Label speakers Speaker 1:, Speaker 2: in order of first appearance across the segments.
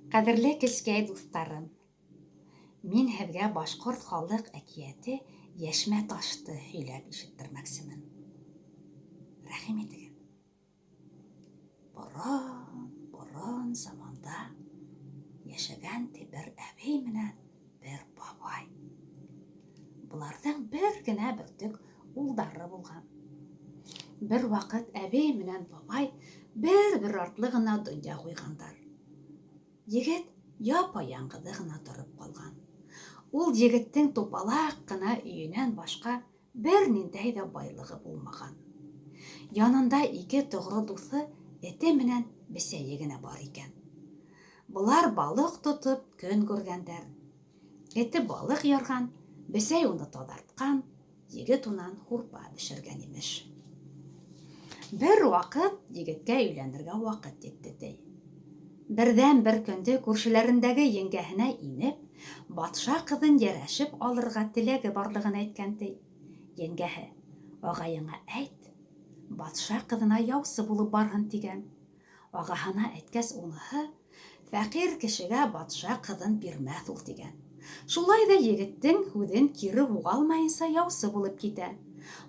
Speaker 1: Кадерле кескәй дуҫтарым, мин һеҙгә башҡорт халыҡ әкиәте «Йәшмә ташты» һөйләп ишеттермәксемен. Рәхим итегеҙ. Борон заманда йәшәгән бер әбей менән бер бабай. Буларҙың бер генә бөртөк улдары булған. Бер ваҡыт әбей менән бабай бер артлы ғына донъя ҡуйғандар. Егет япа-яңғыҙы ғына тороп ҡалған. Ул егеттең тупалаҡ ҡына өйөнән башҡа бер ниндәй ҙә байлығы булмаған. Янында 2 тоғро дуҫы, эте менән бесәйе генә бар икән. Былар балыҡ тотоп көн күргәндәр. Эте балыҡ ярған, бесәй уны таҙартҡан, егет унан һурпа бешергән имеш. Бер ваҡыт егеткә өйләнергә ваҡыт етте ти. Берҙән-бер көндөң күршеләрендәге еңгәһенә инеп, батша ҡыҙын йәрәшеп алырға теләге барлығын әйткән ти. Еңгәһе: «Ағайыңа әйт, батша ҡыҙына яусы булып барһын» тигән. Ағаһына әйткәс, уныһы: «Фәҡир кешегә батша ҡыҙын бирмәҫ ул» тигән. Шулай ҙа егеттең һүҙен кире һуғалмайынса яусы булып китә.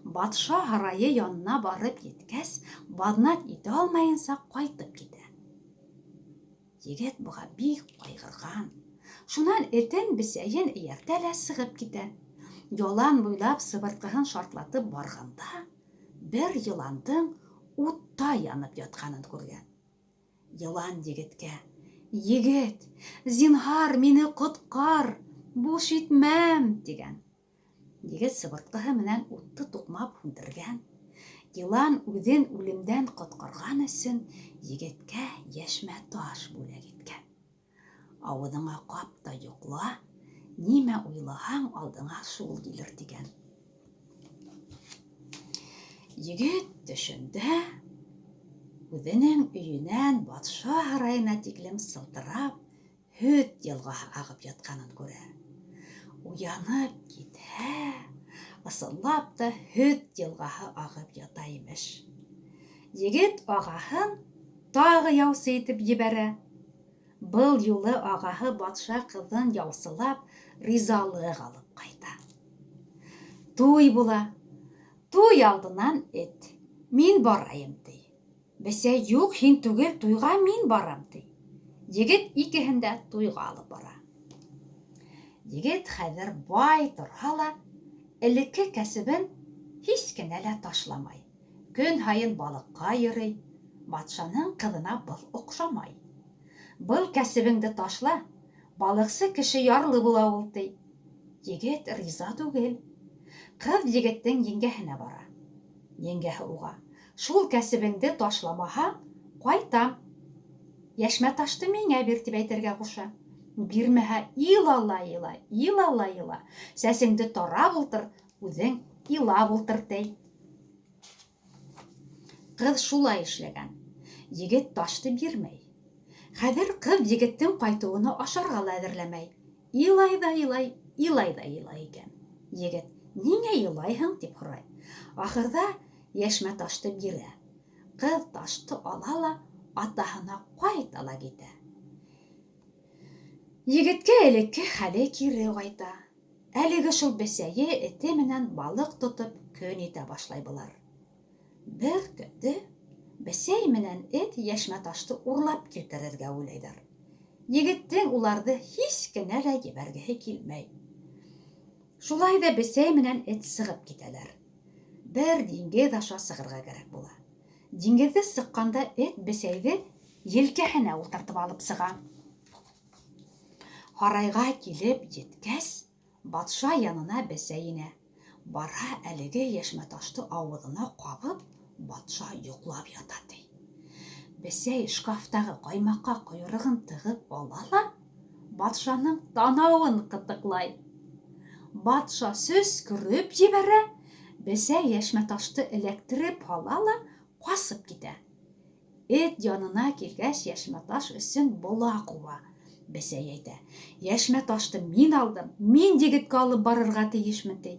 Speaker 1: Батша һарайы янына барып еткәс, баҙнат итә алмайынса ҡайтып китә. Егет быға бик ҡайғырған. Шунан этен бесәйен эйәртә лә сығып китә. Ялан буйлап сыбыртҡыһын шартлатып барғанда, бер йыландың утта янып ятҡанын күргән. Йылан егеткә: «Егет, зинһар, мине ҡотҡар, буш итмәм» тигән. Егет сыбыртҡыһы менән утты туҡмап һүндергән. Йылан үҙен үлемдән ҡотҡарған өсөн егеткә йәшмә таш бүләк иткән. Ауыҙыңа ҡап та йоҡла, нимә уйлаһаң алдыңа шул килер тигән. Егет төшөндә үҙенең өйөнән батша һарайына тиклем сылтырап, һөт йылғаһы ағып ятҡанын күрә. Уянып китһә, ысынлап та һөт йылғаһы ағып ята имеш. Егет ағаһын тағы яусы итеп ебәрә. Был юлы ағаһы батша ҡыҙын яусылап, ризалыҡ алып ҡайта. Туй була. Туй алдынан эт: «Мин барайым» ти. Бесәй: «Юҡ, һин түгел, туйға мин барам» ти. Егет икеһен дә туйға алып бара. Егет хәҙер бай торһа ла, элекке кәсебен һис кенә лә ташламай. Көн һайын балыҡҡа йөрөй. Батшаның ҡыҙына был оҡшамай. «Был кәсебеңде ташла, балыҡсы кеше ярлы була ул» ти. Егет риза түгел. Ҡыҙ егеттең еңгәһенә бара. Еңгәһе уға: «Шул кәсебеңде ташламаһаң, ҡайтам. Йәшмә ташты миңә бир» тип әйтергә ҡуша. Бирмәһә, ила, сәсеңде тарап ултыр, үҙең илап ултыр ти. Ҡыҙ шулай эшләгән. Егет ташты бирмәй. Хәҙер ҡыҙ егеттең ҡайтыуына ашарға ла әҙерләмәй. Илай ҙа илай икән. Егет: «Ниңә илайһың?» тип һорай. Ахырҙа йәшмә ташты бирә. Ҡыҙ ташты ала ла атаһына ҡайта ла китә. Егеткә элекке хәле кире ҡайта. Әлеге шул бесәйе, эте менән балыҡ тотоп көн итә башлай былар. Бер көндө бесәй менән эт йәшмә ташты урлап килтерергә уйлайҙар. Егеттең уларҙы һис кенә лә ебәргеһе килмәй. Шулай ҙа бесәй менән эт сығып китәләр. Бер диңгеҙ аша сығырға кәрәк була. Диңгеҙҙе сыҡҡанда эт бесәйҙе елкәһенә ултыртып алып сыға. Һарайға килеп еткәс, батша янына бесәй инә. Бара әлеге йәшмә ташты ауыҙына ҡабып, батша йоҡлап ята ти. Бесәй шкафтағы ҡаймаҡҡа ҡойроғон тығып ала ла, батшаның танауын ҡытыҡлай. Батша сөскөрөп ебәрә, бесәй йәшмә ташты эләктереп ала ла ҡасып китә. Эт янына килгәс, йәшмә таш өсөн бола ҡыуа. Бесәй әйтә: «Йәшмә ташты мин алдым, мин егеткә алып барырға тейешмен» ти.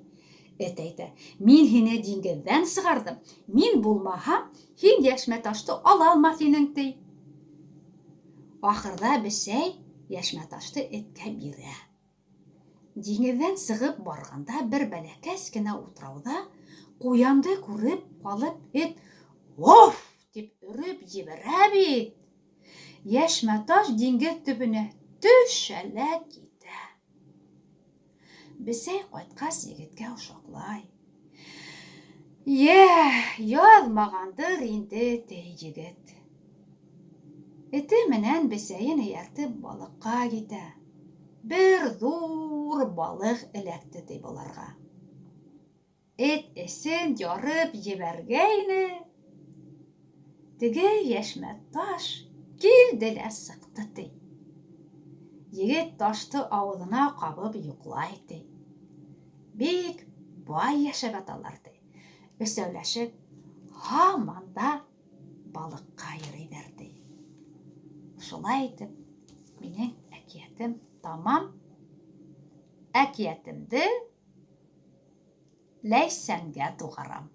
Speaker 1: Эт әйтә: «Мин һине диңгеҙҙән сығарҙым, мин булмаһам, һин йәшмә ташты ала алмаҫ инең» ти. Ахырҙа бесәй Яшмәташты эткә бирә. Диңгеҙҙән сығып барғанда бер бәләкәс кенә утрауҙа ҡуянды күреп ҡалып, эт «Оф!» тип өрөп ебәрә бит. Яшмәташ диңгеҙ төбөнә төшә лә китә. Бесәй ҡайтҡас егеткә ошаҡлай. Яҙмағандыр инде ти егет. Эте менән бесәйен эйәртеп балыҡҡа китә. Бер ҙур балыҡ эләкте ти быларға. Эт эсен ярып ебәргәйне. Теге Яшмәташ килде лә сыҡты ти. Егет ташты ауыҙына ҡабып йоҡлай ти. Бик бай йәшәп яталар ти. Өсәүләшеп һаман да балыҡҡа йөрөйҙәр ти. Шулай итеп, минең әкиәтем тамам. Әкиәтемде Ләйсәнгә туғарам.